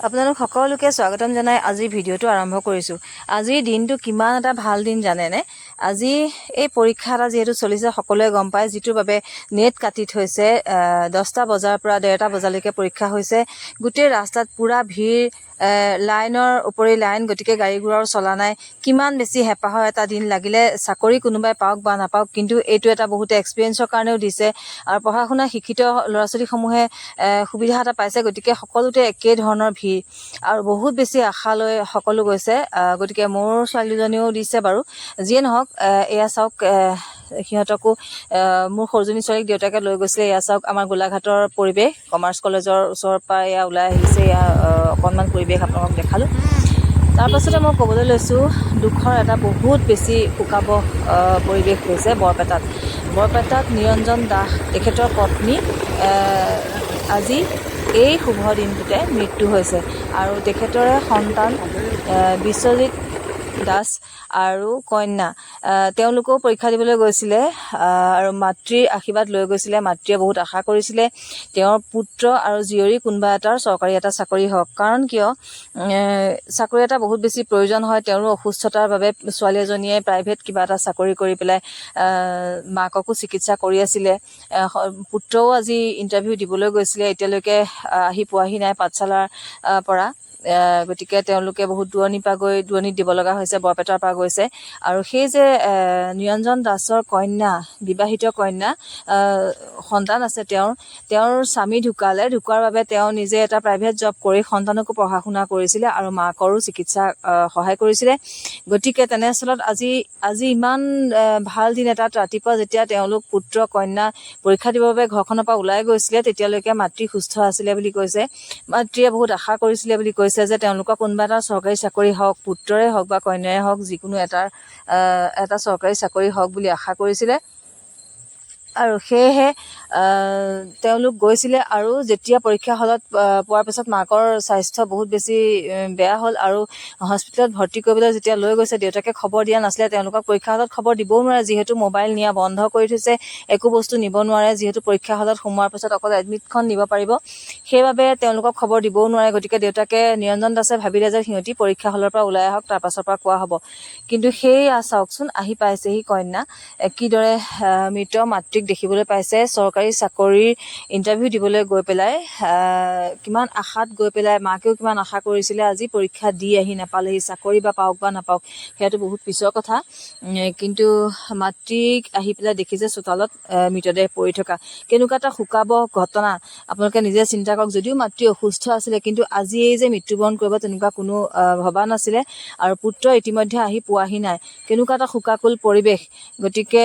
আপোনালোক সকলোকে স্বাগতম জনাই আজিৰ ভিডিঅ'টো আৰম্ভ কৰিছোঁ। আজিৰ দিনটো কিমান এটা ভাল দিন জানেনে? আজি এই পৰীক্ষা এটা যিহেতু চলিছে সকলোৱে গম পায়, যিটোৰ বাবে নেট কাটি থৈছে। 10টা বজাৰ পৰা 1:30টা বজালৈকে পৰীক্ষা হৈছে। গোটেই ৰাস্তাত পুৰা ভিৰ, লাইনৰ উপৰি লাইন, গতিকে গাড়ী ঘোঁৰাও চলা নাই। কিমান বেছি হেঁপাহৰ এটা দিন, লাগিলে চাকৰি কোনোবাই পাওক বা নাপাওক, কিন্তু এইটো এটা বহুতে এক্সপিৰিয়েঞ্চৰ কাৰণেও দিছে আৰু পঢ়া শুনা শিক্ষিত ল'ৰা ছোৱালীসমূহে সুবিধা এটা পাইছে। গতিকে সকলোতে একে ধৰণৰ ভিৰ আৰু বহুত বেছি আশা লৈ সকলো গৈছে। গতিকে মোৰ ছোৱালীজনীও দিছে বাৰু। যিয়ে নহওক, এয়া চাওক, সিহঁতকো মোৰ সৰুজনী ছোৱালীক দেউতাকে লৈ গৈছিলে। এয়া চাওক আমাৰ গোলাঘাটৰ পৰিৱেশ, কমাৰ্চ কলেজৰ ওচৰৰ পৰা এয়া ওলাই আহিছে। এয়া অকণমান পৰিৱেশ আপোনালোকক দেখালোঁ। তাৰপাছতে মই ক'বলৈ লৈছোঁ, দুখৰ এটা বহুত বেছি শোকাবহ পৰিৱেশ হৈছে বৰপেটাত নিৰঞ্জন দাস, তেখেতৰ পত্নী আজি এই শুভ দিনটোতে মৃত্যু হৈছে আৰু তেখেতৰে সন্তান বিশ্বজিত দাস আৰু কন্যা, তেওঁলোকেও পৰীক্ষা দিবলৈ গৈছিলে আৰু মাতৃৰ আশীৰ্বাদ লৈ গৈছিলে। মাতৃয়ে বহুত আশা কৰিছিলে তেওঁৰ পুত্ৰ আৰু জীয়ৰী কোনোবা এটাৰ চৰকাৰী এটা চাকৰি হওক। কাৰণ কিয়, চাকৰি এটা বহুত বেছি প্ৰয়োজন হয়। তেওঁৰো অসুস্থতাৰ বাবে ছোৱালী এজনীয়ে প্ৰাইভেট কিবা এটা চাকৰি কৰি পেলাই মাককো চিকিৎসা কৰি আছিলে। পুত্ৰও আজি ইণ্টাৰভিউ দিবলৈ গৈছিলে, এতিয়ালৈকে আহি পোৱাহি নাই পাঠশালাৰ পৰা। গতিকে তেওঁলোকে বহুত দূৰণিত দিব লগা হৈছে, বৰপেটাৰ পৰা গৈছে। আৰু সেই যে নিৰঞ্জন দাসৰ কন্যা, বিবাহিত কন্যা, সন্তান আছে তেওঁৰ স্বামী ঢুকোৱাৰ বাবে তেওঁ নিজে এটা প্ৰাইভেট জব কৰি সন্তানকো পঢ়া শুনা কৰিছিলে আৰু মাকৰো চিকিৎসা সহায় কৰিছিলে। গতিকে তেনেস্থলত আজি ইমান ভাল দিন এটাত ৰাতিপুৱা যেতিয়া তেওঁলোক পুত্ৰ কন্যা পৰীক্ষা দিবৰ বাবে ঘৰখনৰ পৰা ওলাই গৈছিলে, তেতিয়ালৈকে মাতৃ সুস্থ আছিলে বুলি কৈছে। মাতৃয়ে বহুত আশা কৰিছিলে বুলি কৈছে যে তেওঁলোকৰ কোনোবা এটা চৰকাৰী চাকৰি হওক, পুত্ৰৰে হওক বা কন্যাৰে হওক, যিকোনো এটা চৰকাৰী চাকৰি হওক বুলি আশা কৰিছিলে। আৰু সেয়েহে তেওঁলোক গৈছিলে আৰু যেতিয়া পৰীক্ষা হলত পোৱাৰ পিছত মাকৰ স্বাস্থ্য বহুত বেছি বেয়া হ'ল আৰু হস্পিটেলত ভৰ্তি কৰিবলৈ যেতিয়া লৈ গৈছে, দেউতাকে খবৰ দিয়া নাছিলে। তেওঁলোকক পৰীক্ষা হলত খবৰ দিবও নোৱাৰে, যিহেতু মোবাইল নিয়া বন্ধ কৰি থৈছে, একো বস্তু নিব নোৱাৰে। যিহেতু পৰীক্ষা হলত সোমোৱাৰ পিছত অকল এডমিটখন নিব পাৰিব, সেইবাবে তেওঁলোকক খবৰ দিবও নোৱাৰে। গতিকে দেউতাকে, নিৰঞ্জন দাসে ভাবিলে যে সিহঁতি পৰীক্ষা হলৰ পৰা ওলাই আহক, তাৰ পাছৰ পৰা কোৱা হ'ব। কিন্তু সেইয়া চাওকচোন, আহি পাইছেহি কন্যা, কিদৰে মৃত মাতৃক দেখিবলৈ পাইছে। চৰকাৰী চাকৰিৰ ইণ্টাৰভিউ দিবলৈ গৈ পেলাই কিমান আশাত গৈ পেলাই, মাকেও কিমান আশা কৰিছিলে। আজি পৰীক্ষা দি আহি নাপালেহি, চাকৰি বা পাওক বা নাপাওক সেইটো বহুত পিছৰ কথা। কিন্তু মাতৃক আহি পেলাই দেখিছে চোতালত মৃতদেহ পৰি থকা। কেনেকুৱা এটা শোকাবহ ঘটনা আপোনালোকে নিজে চিন্তা কৰক। যদিও মাতৃ অসুস্থ আছিলে, কিন্তু আজি এই যে মৃত্যুবৰণ কৰিব তেনেকুৱা কোনো ভবা নাছিলে। আৰু পুত্ৰ ইতিমধ্যে আহি পোৱাহি নাই। কেনেকুৱা এটা শোকাকুল পৰিৱেশ। গতিকে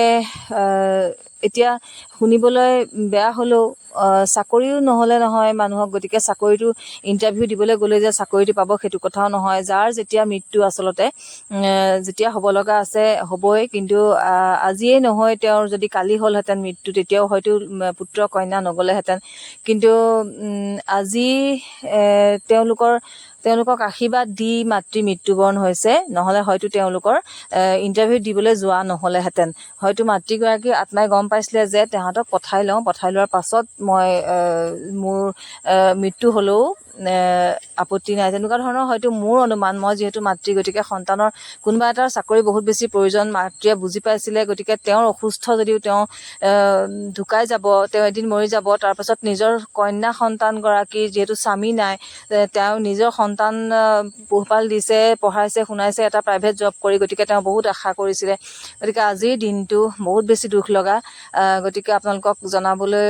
এতিয়া শুনিবলৈ বেয়া হ'লেও চাকৰিও নহ'লে নহয় মানুহক। গতিকে চাকৰিটো ইণ্টাৰভিউ দিবলৈ গ'লে যে চাকৰিটো পাব সেইটো কথাও নহয়। যাৰ যেতিয়া মৃত্যু আচলতে যেতিয়া হ'ব লগা আছে হ'বই, কিন্তু আজিয়েই নহয়, তেওঁৰ যদি কালি হ'লহেঁতেন মৃত্যু, তেতিয়াও হয়তো পুত্ৰ কন্যা নগ'লেহেঁতেন। কিন্তু আজি তেওঁলোকক আশীৰ্বাদ দি মাতৃ মৃত্যুবৰণ হৈছে। নহ'লে হয়তো তেওঁলোকৰ ইণ্টাৰভিউ দিবলৈ যোৱা নহ'লেহেঁতেন। হয়তো মাতৃগৰাকীৰ আত্মাই গম পাইছিলে যে তাহাঁতক পঠাই লোৱাৰ পাছত মই মোৰ মৃত্যু হ'লেও আপত্তি নাই, তেনেকুৱা ধৰণৰ হয়তো মোৰ অনুমান। মই যিহেতু মাতৃ, গতিকে সন্তানৰ কোনোবা এটাৰ চাকৰি বহুত বেছি প্ৰয়োজন মাতৃয়ে বুজি পাইছিলে। গতিকে তেওঁৰ অসুস্থ যদিও তেওঁ ঢুকাই যাব, তেওঁ এদিন মৰি যাব। তাৰপাছত নিজৰ কন্যা সন্তানগৰাকীৰ যিহেতু স্বামী নাই, তেওঁ নিজৰ সন্তান পোহপাল দিছে, পঢ়াইছে, শুনাইছে এটা প্ৰাইভেট জব কৰি। গতিকে তেওঁ বহুত আশা কৰিছিলে। গতিকে আজিৰ দিনটো বহুত বেছি দুখ লগা। গতিকে আপোনালোকক জনাবলৈ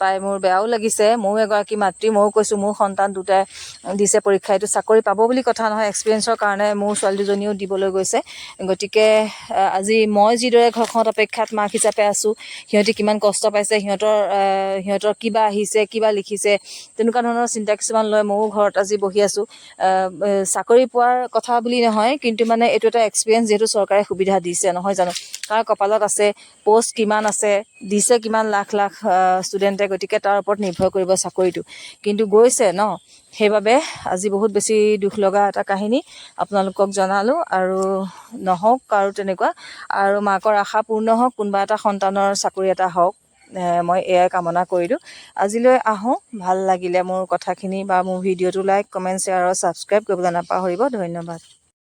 পাই মোৰ বেয়াও লাগিছে। ময়ো এগৰাকী মাতৃ, ময়ো কৈছোঁ মোৰ সন্তান দুটাই দিছে পৰীক্ষা। এইটো চাকৰি পাব বুলি কথা নহয়, এক্সপিৰিয়েঞ্চৰ কাৰণে মোৰ ছোৱালী দুজনীও দিবলৈ গৈছে। গতিকে আজি মই যিদৰে ঘৰখনত অপেক্ষাত মাক হিচাপে আছোঁ, সিহঁতি কিমান কষ্ট পাইছে, সিহঁতৰ কিবা আহিছে, কিবা লিখিছে, তেনেকুৱা ধৰণৰ চিন্তা কিছুমান লৈ ময়ো ঘৰত আজি বহি আছোঁ। চাকৰি পোৱাৰ কথা বুলি নহয়, কিন্তু মানে এইটো এটা এক্সপিৰিয়েঞ্চ, যিহেতু চৰকাৰে সুবিধা দিছে, নহয় জানো। কাৰ কপালত আছে, পষ্ট কিমান আছে, দিছে কিমান লাখ লাখ ষ্টুডেণ্টে। গতিকে তাৰ ওপৰত নিৰ্ভৰ কৰিব চাকৰিটো, কিন্তু গৈছে ন। সেইবাবে আজি বহুত বেছি দুখ লগা এটা কাহিনী আপোনালোকক জনালোঁ। আৰু নহওক আৰু তেনেকুৱা, আৰু মাকৰ আশা পূৰ্ণ হওক, কোনোবা এটা সন্তানৰ চাকৰি এটা হওক, মই এয়াই কামনা কৰিলোঁ। আজিলৈ আহোঁ। ভাল লাগিলে মোৰ কথাখিনি বা মোৰ ভিডিঅ'টো লাইক, কমেণ্ট, শ্বেয়াৰ আৰু ছাবস্ক্ৰাইব কৰিবলৈ নাপাহৰিব। ধন্যবাদ।